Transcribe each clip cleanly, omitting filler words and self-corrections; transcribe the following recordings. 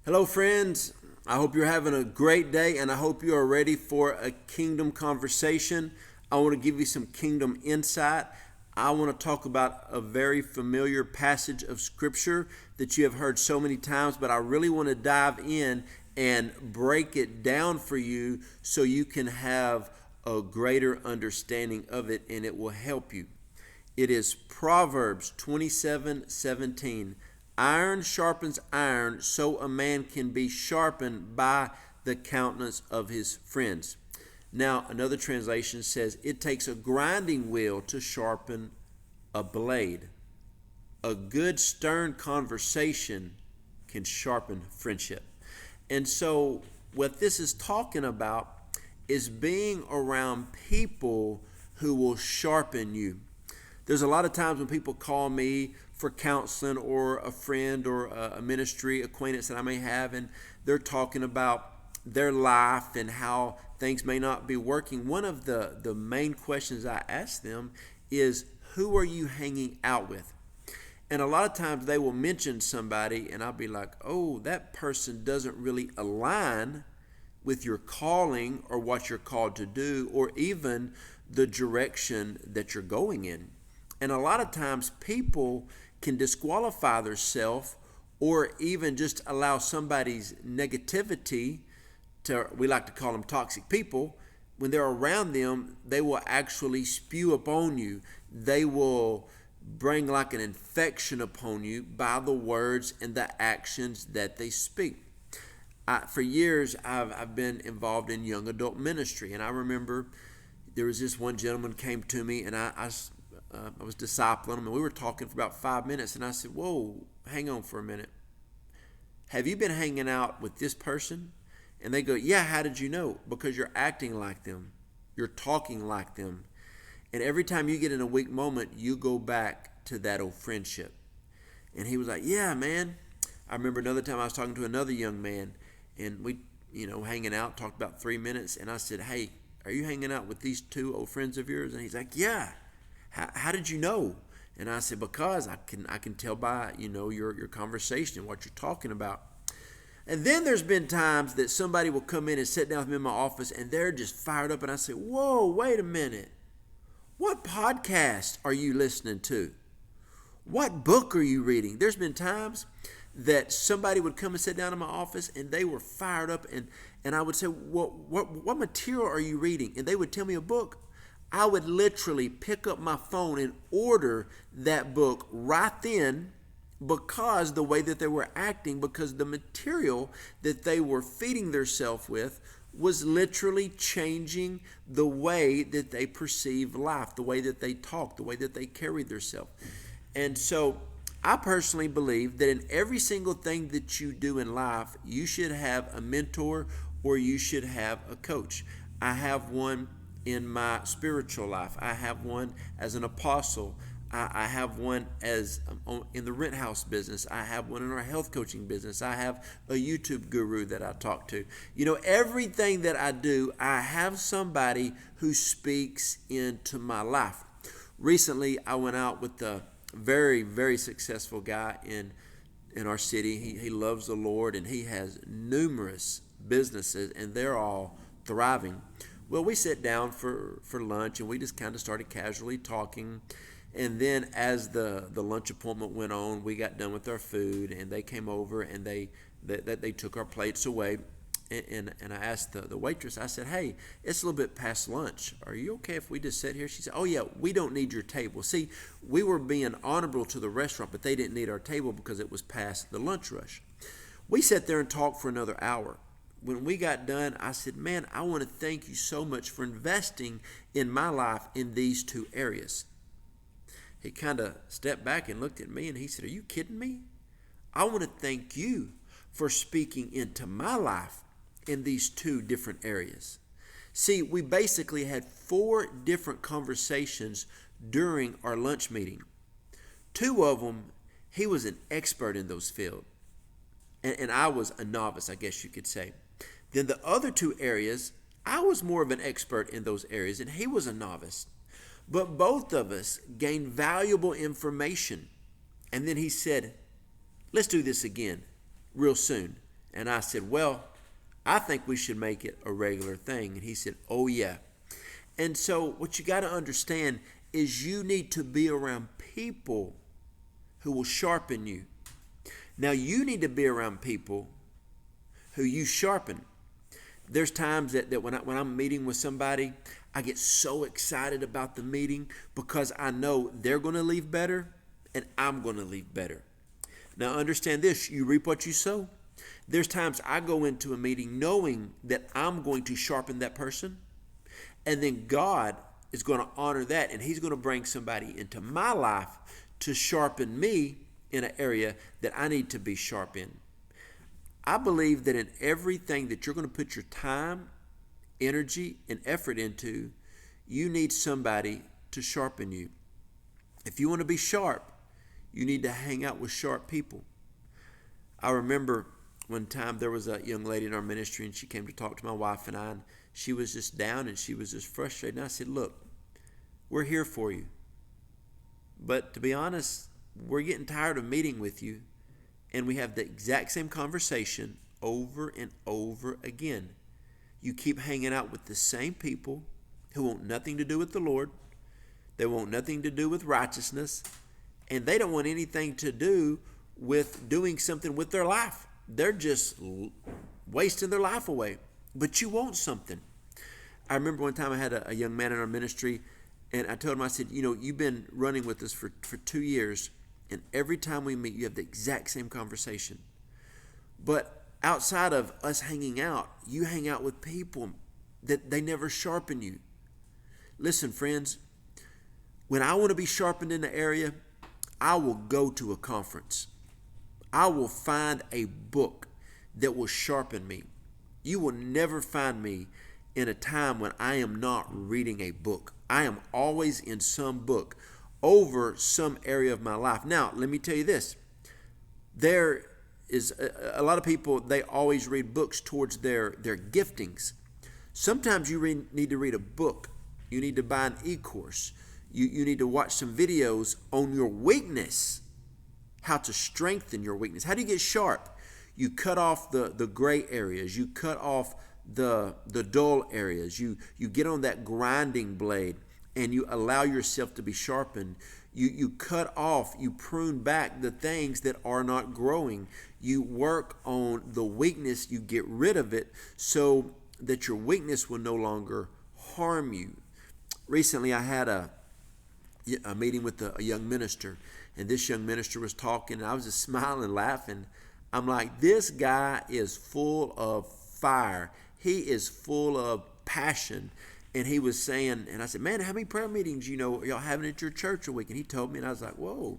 Hello, friends. I hope you're having a great day and I hope you are ready for a kingdom conversation. I want to give you some kingdom insight. I want to talk about a very familiar passage of scripture that you have heard so many times, but I really want to dive in and break it down for you so you can have a greater understanding of it and it will help you. It is Proverbs 27:17. Iron sharpens iron, so a man can be sharpened by the countenance of his friends. Now, another translation says, it takes a grinding wheel to sharpen a blade. A good, stern conversation can sharpen friendship. And so, what this is talking about is being around people who will sharpen you. There's a lot of times when people call me for counseling or a friend or a ministry acquaintance that I may have, and they're talking about their life and how things may not be working. One of the main questions I ask them is, who are you hanging out with? And a lot of times they will mention somebody and I'll be like, oh, that person doesn't really align with your calling or what you're called to do or even the direction that you're going in. And a lot of times people can disqualify themselves or even just allow somebody's negativity to, we like to call them toxic people, when they're around them, they will actually spew upon you. They will bring like an infection upon you by the words and the actions that they speak. For years, I've been involved in young adult ministry, and I remember there was this one gentleman came to me, and I was discipling him, and we were talking for about 5 minutes, and I said, whoa, hang on for a minute. Have you been hanging out with this person? And they go, yeah, how did you know? Because you're acting like them. You're talking like them. And every time you get in a weak moment, you go back to that old friendship. And he was like, yeah, man. I remember another time I was talking to another young man, and we, hanging out, talked about 3 minutes, and I said, hey, are you hanging out with these two old friends of yours? And he's like, yeah. How did you know? And I said, because I can tell by, your conversation and what you're talking about. And then there's been times that somebody will come in and sit down with me in my office and they're just fired up. And I say, whoa, wait a minute. What podcast are you listening to? What book are you reading? There's been times that somebody would come and sit down in my office and they were fired up. And I would say, what material are you reading? And they would tell me a book. I would literally pick up my phone and order that book right then because the way that they were acting, because the material that they were feeding themselves with was literally changing the way that they perceive life, the way that they talk, the way that they carried themselves. And so I personally believe that in every single thing that you do in life, you should have a mentor or you should have a coach. I have one in my spiritual life. I have one as an apostle. I have one as in the rent house business. I have one in our health coaching business. I have a YouTube guru that I talk to. Everything that I do, I have somebody who speaks into my life. Recently, I went out with a very, very successful guy in our city. He loves the Lord and he has numerous businesses and they're all thriving. Well, we sat down for lunch and we just kind of started casually talking. And then as the lunch appointment went on, we got done with our food and they came over and they took our plates away. And I asked the waitress, I said, hey, it's a little bit past lunch. Are you okay if we just sit here? She said, oh, yeah, we don't need your table. See, we were being honorable to the restaurant, but they didn't need our table because it was past the lunch rush. We sat there and talked for another hour. When we got done, I said, man, I want to thank you so much for investing in my life in these two areas. He kind of stepped back and looked at me and he said, are you kidding me? I want to thank you for speaking into my life in these two different areas. See, we basically had 4 different conversations during our lunch meeting. 2 of them, he was an expert in those fields. And I was a novice, I guess you could say. Then the other 2 areas, I was more of an expert in those areas, and he was a novice. But both of us gained valuable information. And then he said, let's do this again real soon. And I said, well, I think we should make it a regular thing. And he said, oh, yeah. And so what you got to understand is you need to be around people who will sharpen you. Now, you need to be around people who you sharpen. There's times that when I'm meeting with somebody, I get so excited about the meeting because I know they're going to leave better and I'm going to leave better. Now, understand this, you reap what you sow. There's times I go into a meeting knowing that I'm going to sharpen that person, and then God is going to honor that, and he's going to bring somebody into my life to sharpen me in an area that I need to be sharp in. I believe that in everything that you're going to put your time, energy, and effort into, you need somebody to sharpen you. If you want to be sharp, you need to hang out with sharp people. I remember one time there was a young lady in our ministry, and she came to talk to my wife and I, and she was just down and she was just frustrated. And I said, look, we're here for you. But to be honest, we're getting tired of meeting with you, and we have the exact same conversation over and over again. You keep hanging out with the same people who want nothing to do with the Lord. They want nothing to do with righteousness, and they don't want anything to do with doing something with their life. They're just wasting their life away. But you want something. I remember one time I had a young man in our ministry, and I told him, I said, you've been running with us for 2 years, and every time we meet, you have the exact same conversation. But outside of us hanging out, you hang out with people that they never sharpen you. Listen, friends, when I want to be sharpened in the area, I will go to a conference. I will find a book that will sharpen me. You will never find me in a time when I am not reading a book. I am always in some book over some area of my life. Now, let me tell you this. There is a lot of people, they always read books towards their giftings. Sometimes you need to read a book. You need to buy an e-course. You need to watch some videos on your weakness, how to strengthen your weakness. How do you get sharp? You cut off the gray areas. You cut off the dull areas. You get on that grinding blade and you allow yourself to be sharpened. You cut off, you prune back the things that are not growing. You work on the weakness, you get rid of it so that your weakness will no longer harm you. Recently I had a meeting with a young minister, and this young minister was talking, and I was just smiling, laughing. I'm like, this guy is full of fire. He is full of passion. And he was saying, and I said, man, how many prayer meetings, y'all having at your church a week? And he told me, and I was like, whoa,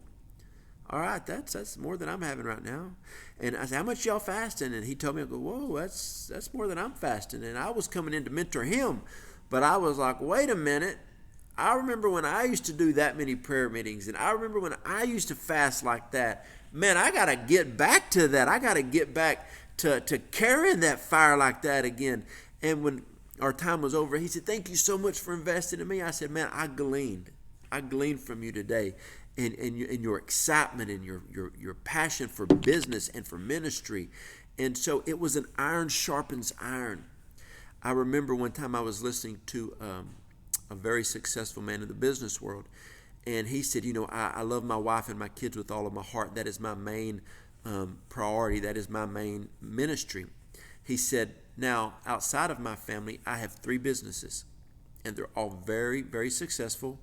all right, that's more than I'm having right now. And I said, how much y'all fasting? And he told me, I go, whoa, that's more than I'm fasting. And I was coming in to mentor him, but I was like, wait a minute. I remember when I used to do that many prayer meetings, and I remember when I used to fast like that. Man, I got to get back to that. I got to get back to carrying that fire like that again. And when our time was over, he said, thank you so much for investing in me. I said, man, I gleaned from you today, and your excitement and your passion for business and for ministry. And so it was an iron sharpens iron. I remember one time I was listening to a very successful man in the business world, and he said, I love my wife and my kids with all of my heart. That is my main priority. That is my main ministry. He said, now, outside of my family, I have 3 businesses, and they're all very, very successful.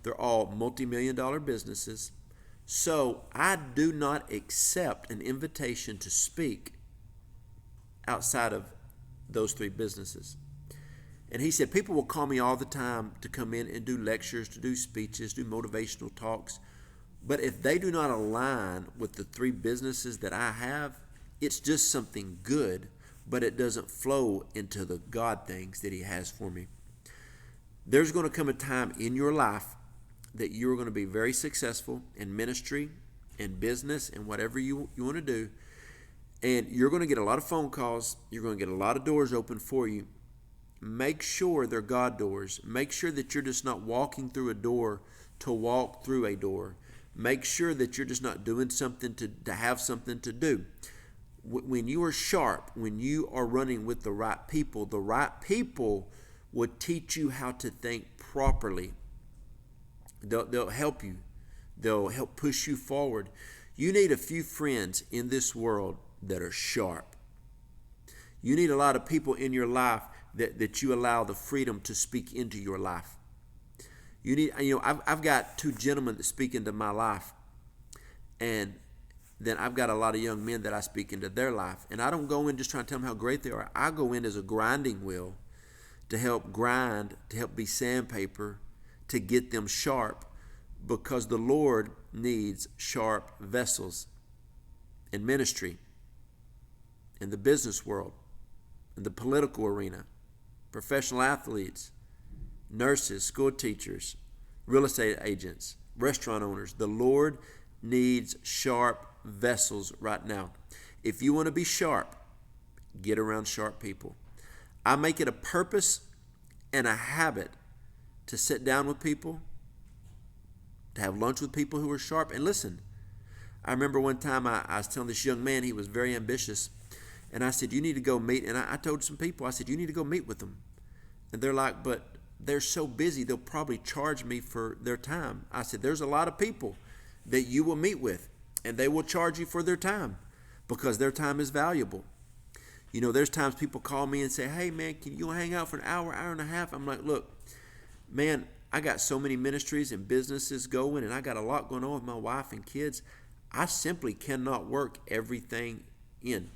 They're all multi-million-dollar businesses. So I do not accept an invitation to speak outside of those 3 businesses. And he said, people will call me all the time to come in and do lectures, to do speeches, do motivational talks. But if they do not align with the 3 businesses that I have, it's just something good, but it doesn't flow into the God things that he has for me. There's going to come a time in your life that you're going to be very successful in ministry, in business, and whatever you want to do. And you're going to get a lot of phone calls. You're going to get a lot of doors open for you. Make sure they're God doors. Make sure that you're just not walking through a door to walk through a door. Make sure that you're just not doing something to have something to do. when you are sharp, when you are running with the right people will teach you how to think properly. They'll help you. They'll help push you forward. You need a few friends in this world that are sharp. You need a lot of people in your life that you allow the freedom to speak into your life. I've got two gentlemen that speak into my life, and then I've got a lot of young men that I speak into their life. And I don't go in just trying to tell them how great they are. I go in as a grinding wheel to help grind, to help be sandpaper, to get them sharp, because the Lord needs sharp vessels in ministry, in the business world, in the political arena, professional athletes, nurses, school teachers, real estate agents, restaurant owners. The Lord needs sharp vessels right now. If you want to be sharp, get around sharp people. I make it a purpose and a habit to sit down with people, to have lunch with people who are sharp. And listen, I remember one time I was telling this young man, he was very ambitious, and I said, you need to go meet. And I told some people, I said, you need to go meet with them. And they're like, but they're so busy, they'll probably charge me for their time. I said, there's a lot of people that you will meet with, and they will charge you for their time because their time is valuable. There's times people call me and say, hey man, can you hang out for an hour and a half? I'm like, look, man, I got so many ministries and businesses going, and I got a lot going on with my wife and kids. I simply cannot work everything in.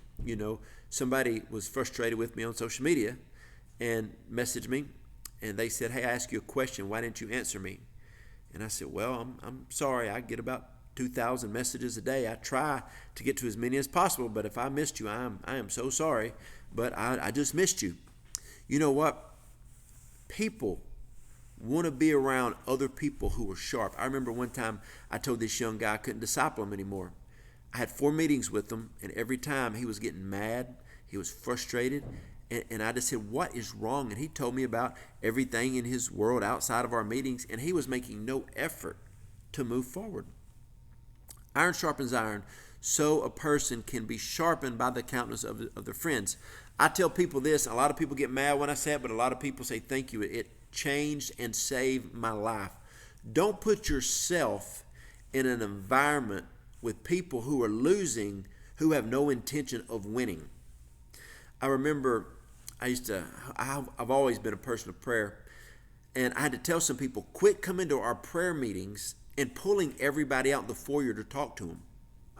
Somebody was frustrated with me on social media and messaged me, and they said, hey, I asked you a question. Why didn't you answer me? And I said, well, I'm sorry. I get about 2,000 messages a day. I try to get to as many as possible, but if I missed you, I am so sorry, but I just missed you. You know what? People want to be around other people who are sharp. I remember one time I told this young guy I couldn't disciple him anymore. I had 4 meetings with him, and every time he was getting mad, he was frustrated, and I just said, what is wrong? And he told me about everything in his world outside of our meetings, and he was making no effort to move forward. Iron sharpens iron, so a person can be sharpened by the countenance of their friends. I tell people this, a lot of people get mad when I say it, but a lot of people say thank you. It changed and saved my life. Don't put yourself in an environment with people who are losing, who have no intention of winning. I remember I've always been a person of prayer, and I had to tell some people, quit coming to our prayer meetings and pulling everybody out in the foyer to talk to them.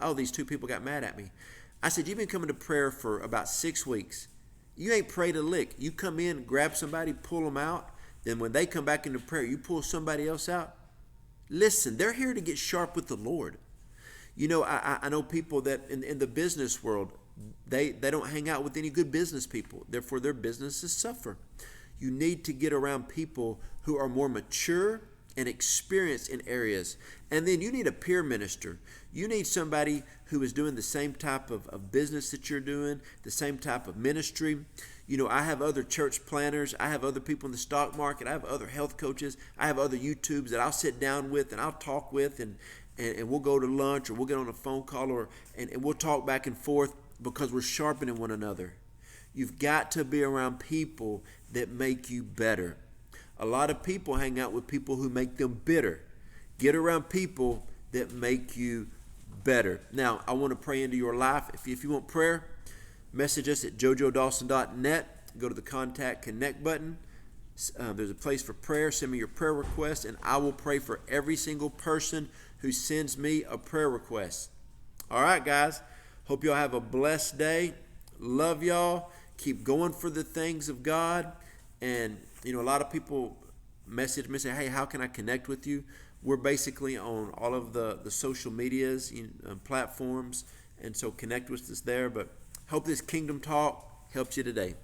Oh, these 2 people got mad at me. I said, you've been coming to prayer for about 6 weeks. You ain't prayed a lick. You come in, grab somebody, pull them out. Then when they come back into prayer, you pull somebody else out. Listen, they're here to get sharp with the Lord. I know people that in the business world, they don't hang out with any good business people. Therefore, their businesses suffer. You need to get around people who are more mature and experienced in areas. And then you need a peer minister. You need somebody who is doing the same type of business that you're doing, the same type of ministry. I have other church planners. I have other people in the stock market. I have other health coaches. I have other YouTubes that I'll sit down with and I'll talk with, and we'll go to lunch, or we'll get on a phone call, and we'll talk back and forth because we're sharpening one another. You've got to be around people that make you better. A lot of people hang out with people who make them bitter. Get around people that make you better. Now, I want to pray into your life. If you want prayer, message us at jojoedawson.net. Go to the Contact Connect button. There's a place for prayer. Send me your prayer request, and I will pray for every single person who sends me a prayer request. All right, guys. Hope y'all have a blessed day. Love y'all. Keep going for the things of God. And, a lot of people message me and say, hey, how can I connect with you? We're basically on all of the social medias, platforms. And so connect with us there. But hope this Kingdom Talk helps you today.